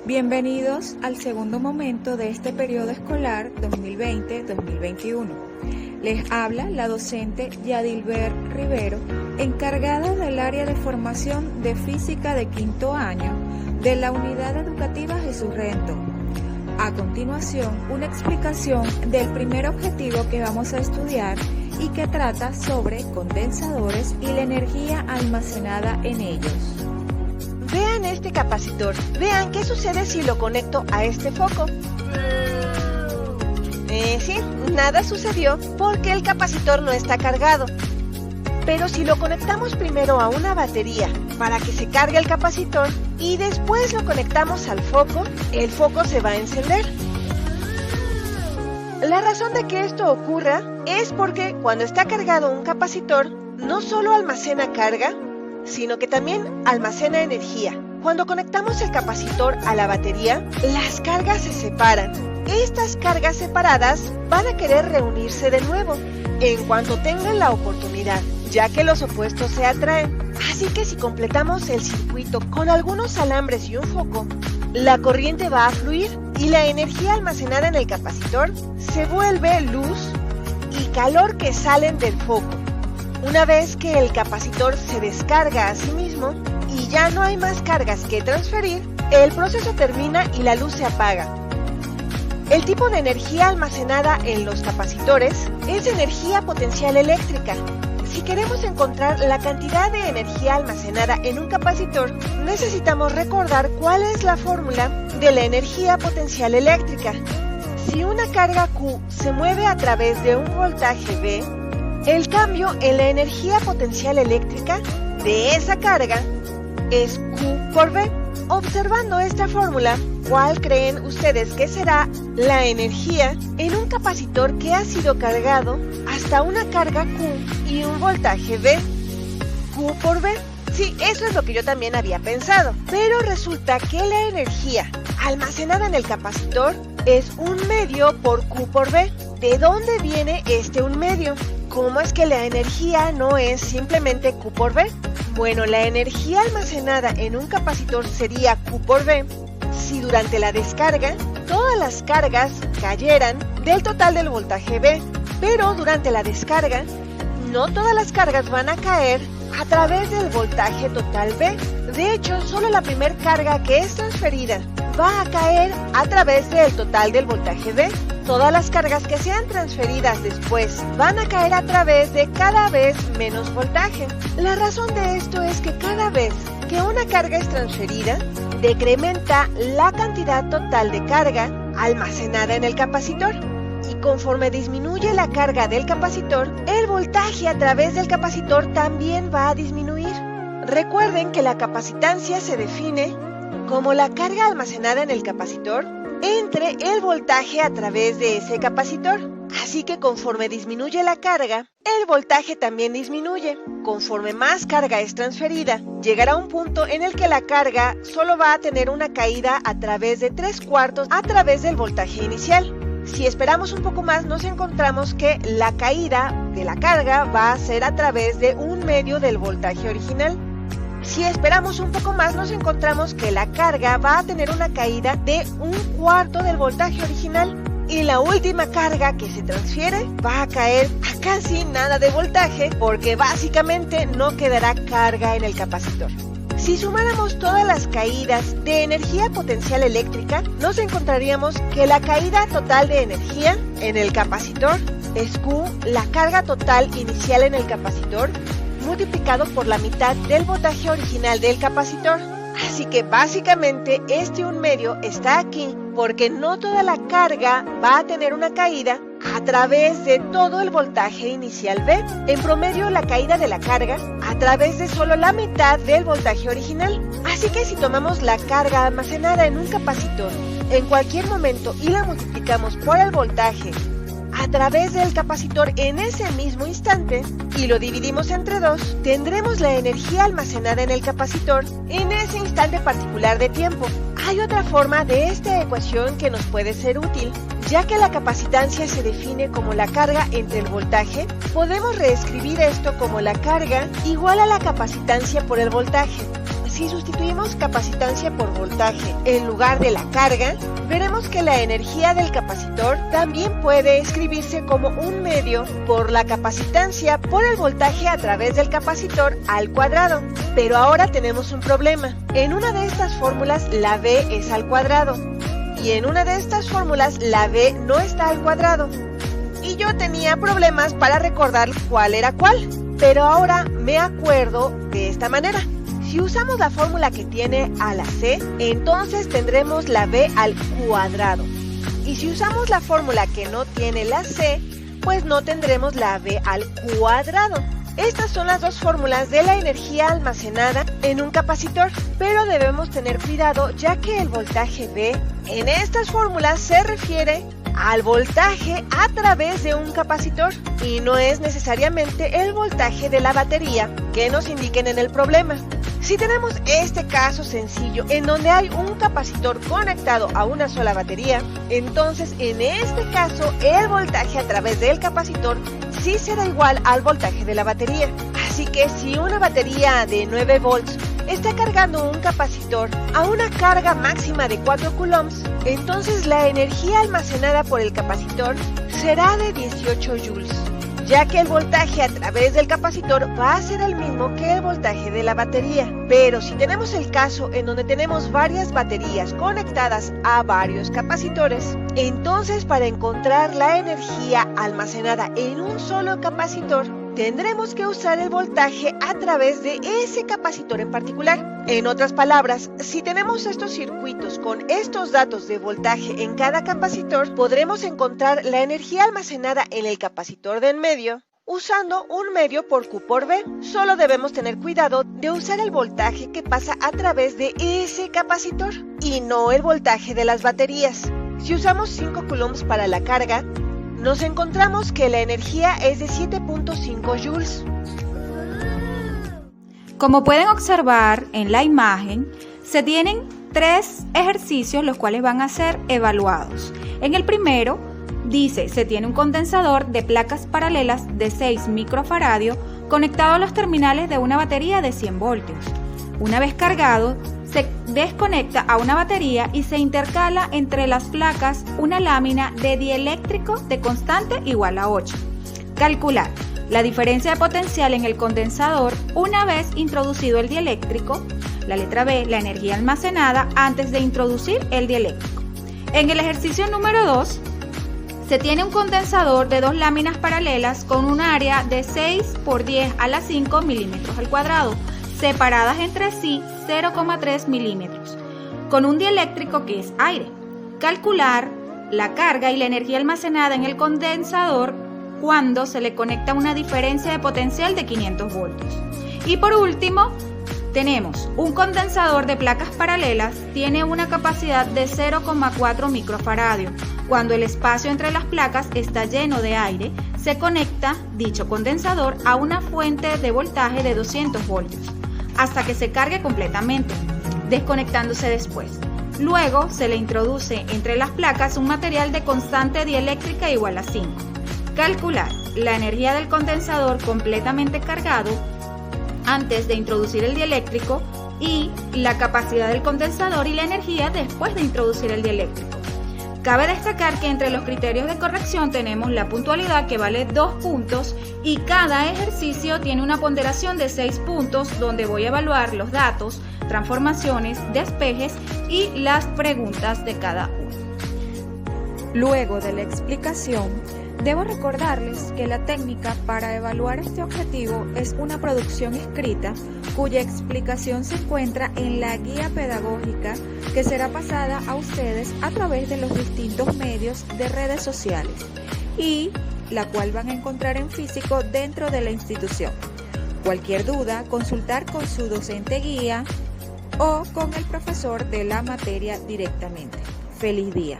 Bienvenidos al segundo momento de este periodo escolar 2020-2021. Les habla la docente Yadilber Rivero, encargada del área de formación de física de quinto año de la Unidad Educativa Jesús Redentor. A continuación, una explicación del primer objetivo que vamos a estudiar y que trata sobre condensadores y la energía almacenada en ellos. Vean este capacitor. Vean qué sucede si lo conecto a este foco. Sí, nada sucedió porque el capacitor no está cargado. Pero si lo conectamos primero a una batería para que se cargue el capacitor y después lo conectamos al foco, el foco se va a encender. La razón de que esto ocurra es porque cuando está cargado un capacitor, no solo almacena carga, sino que también almacena energía. Cuando conectamos el capacitor a la batería, las cargas se separan. Estas cargas separadas van a querer reunirse de nuevo en cuanto tengan la oportunidad, ya que los opuestos se atraen. Así que si completamos el circuito con algunos alambres y un foco, la corriente va a fluir y la energía almacenada en el capacitor se vuelve luz y calor que salen del foco. Una vez que el capacitor se descarga a sí mismo y ya no hay más cargas que transferir, el proceso termina y la luz se apaga. El tipo de energía almacenada en los capacitores es energía potencial eléctrica. Si queremos encontrar la cantidad de energía almacenada en un capacitor, necesitamos recordar cuál es la fórmula de la energía potencial eléctrica. Si una carga Q se mueve a través de un voltaje V, el cambio en la energía potencial eléctrica de esa carga es Q por V. Observando esta fórmula, ¿cuál creen ustedes que será la energía en un capacitor que ha sido cargado hasta una carga Q y un voltaje V? Q por V. Sí, eso es lo que yo también había pensado. Pero resulta que la energía almacenada en el capacitor es 1 medio por Q por V. ¿De dónde viene este 1 medio? ¿Cómo es que la energía no es simplemente Q por V? Bueno, la energía almacenada en un capacitor sería Q por V si durante la descarga todas las cargas cayeran del total del voltaje V, pero durante la descarga no todas las cargas van a caer a través del voltaje total V. De hecho, solo la primer carga que es transferida va a caer a través del total del voltaje V. Todas las cargas que sean transferidas después van a caer a través de cada vez menos voltaje. La razón de esto es que cada vez que una carga es transferida, decrementa la cantidad total de carga almacenada en el capacitor. Y conforme disminuye la carga del capacitor, el voltaje a través del capacitor también va a disminuir. Recuerden que la capacitancia se define como la carga almacenada en el capacitor entre el voltaje a través de ese capacitor. Así que conforme disminuye la carga, el voltaje también disminuye. Conforme más carga es transferida, llegará un punto en el que la carga solo va a tener una caída a través de 3/4 a través del voltaje inicial. Si esperamos un poco más, nos encontramos que la caída de la carga va a ser a través de 1 medio del voltaje original. Si esperamos un poco más, nos encontramos que la carga va a tener una caída de 1/4 del voltaje original. Y la última carga que se transfiere va a caer a casi nada de voltaje porque básicamente no quedará carga en el capacitor. Si sumáramos todas las caídas de energía potencial eléctrica, nos encontraríamos que la caída total de energía en el capacitor es Q, la carga total inicial en el capacitor, multiplicado por la mitad del voltaje original del capacitor. Así que básicamente este 1 medio está aquí porque no toda la carga va a tener una caída a través de todo el voltaje inicial V. En promedio, la caída de la carga a través de solo la mitad del voltaje original. Así que si tomamos la carga almacenada en un capacitor en cualquier momento y la multiplicamos por el voltaje a través del capacitor en ese mismo instante y lo dividimos entre 2, tendremos la energía almacenada en el capacitor en ese instante particular de tiempo. Hay otra forma de esta ecuación que nos puede ser útil. Ya que la capacitancia se define como la carga entre el voltaje, podemos reescribir esto como la carga igual a la capacitancia por el voltaje. si sustituimos capacitancia por voltaje en lugar de la carga, veremos que la energía del capacitor también puede escribirse como un medio por la capacitancia por el voltaje a través del capacitor al cuadrado. Pero ahora tenemos un problema. En una de estas fórmulas la V es al cuadrado y en una de estas fórmulas la V no está al cuadrado. Y yo tenía problemas para recordar cuál era cuál, pero ahora me acuerdo de esta manera. Si usamos la fórmula que tiene a la C, entonces tendremos la V al cuadrado. Y si usamos la fórmula que no tiene la C, pues no tendremos la V al cuadrado. Estas son las dos fórmulas de la energía almacenada en un capacitor, pero debemos tener cuidado ya que el voltaje V en estas fórmulas se refiere al voltaje a través de un capacitor y no es necesariamente el voltaje de la batería que nos indiquen en el problema. Si tenemos este caso sencillo en donde hay un capacitor conectado a una sola batería, entonces en este caso el voltaje a través del capacitor sí será igual al voltaje de la batería. Así que si una batería de 9 volts está cargando un capacitor a una carga máxima de 4 coulombs, entonces la energía almacenada por el capacitor será de 18 joules, ya que el voltaje a través del capacitor va a ser el mismo que el voltaje de la batería. Pero si tenemos el caso en donde tenemos varias baterías conectadas a varios capacitores, entonces para encontrar la energía almacenada en un solo capacitor, tendremos que usar el voltaje a través de ese capacitor en particular. En otras palabras, si tenemos estos circuitos con estos datos de voltaje en cada capacitor, podremos encontrar la energía almacenada en el capacitor de en medio usando un medio por Q por V. Solo debemos tener cuidado de usar el voltaje que pasa a través de ese capacitor y no el voltaje de las baterías. Si usamos 5 coulombs para la carga, nos encontramos que la energía es de 7.5 joules. Como pueden observar en la imagen, se tienen 3 ejercicios los cuales van a ser evaluados. En el primero dice, se tiene un condensador de placas paralelas de 6 microfaradios conectado a los terminales de una batería de 100 voltios. Una vez cargado, se desconecta a una batería y se intercala entre las placas una lámina de dieléctrico de constante igual a 8. Calcular la diferencia de potencial en el condensador una vez introducido el dieléctrico. La letra B, la energía almacenada antes de introducir el dieléctrico. En el ejercicio número 2, se tiene un condensador de 2 láminas paralelas con un área de 6 por 10 a la 5 milímetros al cuadrado, separadas entre sí 0,3 milímetros, con un dieléctrico que es aire. Calcular la carga y la energía almacenada en el condensador cuando se le conecta una diferencia de potencial de 500 voltios. Y por último, tenemos un condensador de placas paralelas, tiene una capacidad de 0,4 microfaradios. Cuando el espacio entre las placas está lleno de aire, se conecta dicho condensador a una fuente de voltaje de 200 voltios, hasta que se cargue completamente, desconectándose después. Luego se le introduce entre las placas un material de constante dieléctrica igual a 5. Calcular la energía del condensador completamente cargado antes de introducir el dieléctrico y la capacidad del condensador y la energía después de introducir el dieléctrico. Cabe destacar que entre los criterios de corrección tenemos la puntualidad, que vale 2 puntos, y cada ejercicio tiene una ponderación de 6 puntos donde voy a evaluar los datos, transformaciones, despejes y las preguntas de cada uno. Luego de la explicación, debo recordarles que la técnica para evaluar este objetivo es una producción escrita cuya explicación se encuentra en la guía pedagógica que será pasada a ustedes a través de los distintos medios de redes sociales y la cual van a encontrar en físico dentro de la institución. Cualquier duda, consultar con su docente guía o con el profesor de la materia directamente. ¡Feliz día!